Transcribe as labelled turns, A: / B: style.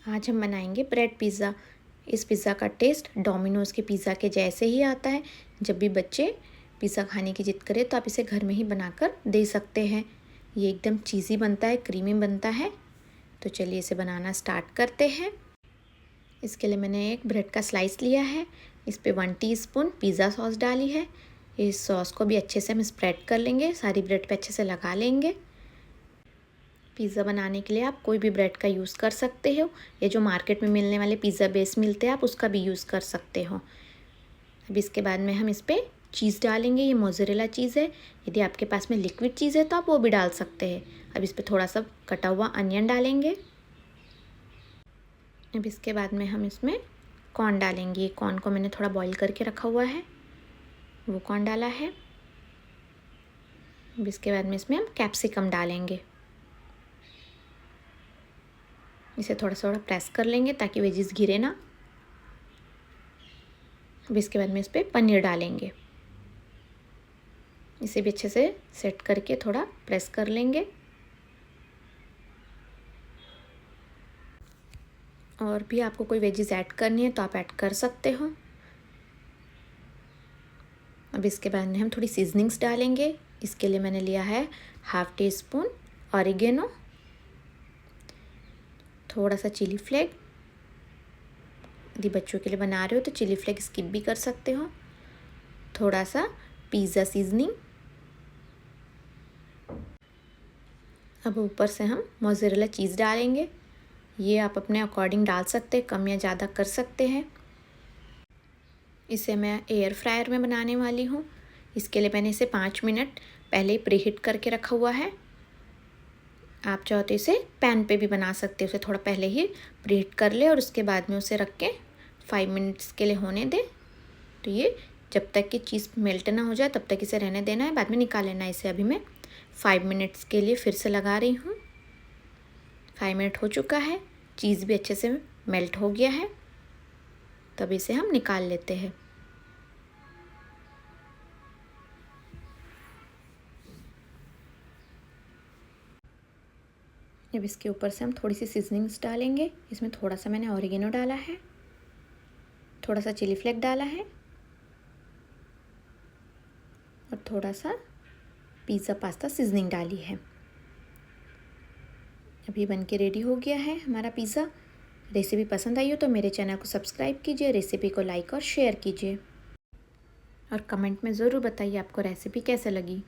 A: आज हम बनाएंगे ब्रेड पिज़्ज़ा। इस पिज़्ज़ा का टेस्ट डोमिनोज़ के पिज़्ज़ा के जैसे ही आता है। जब भी बच्चे पिज़्ज़ा खाने की जिद करें तो आप इसे घर में ही बनाकर दे सकते हैं। ये एकदम चीज़ी बनता है, क्रीमी बनता है। तो चलिए इसे बनाना स्टार्ट करते हैं। इसके लिए मैंने एक ब्रेड का स्लाइस लिया है। इस पर 1 टीस्पून पिज़्ज़ा सॉस डाली है। इस सॉस को भी अच्छे से हम स्प्रेड कर लेंगे, सारी ब्रेड पे अच्छे से लगा लेंगे। पिज़्ज़ा बनाने के लिए आप कोई भी ब्रेड का यूज़ कर सकते हो। ये जो मार्केट में मिलने वाले पिज़्ज़ा बेस मिलते हैं आप उसका भी यूज़ कर सकते हो। अब इसके बाद में हम इस पर चीज़ डालेंगे। ये मोज़रेला चीज़ है। यदि आपके पास में लिक्विड चीज़ है तो आप वो भी डाल सकते हैं। अब इस पर थोड़ा सा कटा हुआ अनियन डालेंगे। अब इसके बाद में हम इसमें कॉर्न डालेंगे। कॉर्न को मैंने थोड़ा बॉईल करके रखा हुआ है, वो कॉर्न डाला है। अब इसके बाद में इसमें हम कैप्सिकम डालेंगे। इसे थोड़ा थोड़ा प्रेस कर लेंगे ताकि वेजिस गिरे ना। अब इसके बाद में इस पर पनीर डालेंगे। इसे भी अच्छे से सेट करके थोड़ा प्रेस कर लेंगे। और भी आपको कोई वेजिस ऐड करनी है तो आप ऐड कर सकते हो। अब इसके बाद में हम थोड़ी सीजनिंग्स डालेंगे। इसके लिए मैंने लिया है 1/2 टीस्पून ऑरिगेनो, थोड़ा सा चिली फ्लेक। यदि बच्चों के लिए बना रहे हो तो चिली फ्लेक स्किप भी कर सकते हो। थोड़ा सा पिज़्ज़ा सीजनिंग। अब ऊपर से हम मोज़रेला चीज़ डालेंगे। ये आप अपने अकॉर्डिंग डाल सकते हैं, कम या ज़्यादा कर सकते हैं। इसे मैं एयर फ्रायर में बनाने वाली हूँ। इसके लिए मैंने इसे 5 मिनट पहले ही प्रीहीट करके रखा हुआ है। आप चाहो तो इसे पैन पे भी बना सकते हो। उसे थोड़ा पहले ही प्रीहीट कर ले और उसके बाद में उसे रख के 5 मिनट्स के लिए होने दें। तो ये जब तक कि चीज़ मेल्ट ना हो जाए तब तक इसे रहने देना है, बाद में निकाल लेना है इसे। अभी मैं 5 मिनट्स के लिए फिर से लगा रही हूँ। 5 मिनट हो चुका है, चीज़ भी अच्छे से मेल्ट हो गया है। तब इसे हम निकाल लेते हैं। अब इसके ऊपर से हम थोड़ी सी सीजनिंग्स डालेंगे। इसमें थोड़ा सा मैंने ऑरिगेनो डाला है, थोड़ा सा चिली फ्लेक डाला है और थोड़ा सा पिज़्ज़ा पास्ता सीजनिंग डाली है। अभी बन के रेडी हो गया है हमारा पिज़्ज़ा। रेसिपी पसंद आई हो तो मेरे चैनल को सब्सक्राइब कीजिए, रेसिपी को लाइक और शेयर कीजिए और कमेंट में ज़रूर बताइए आपको रेसिपी कैसे लगी।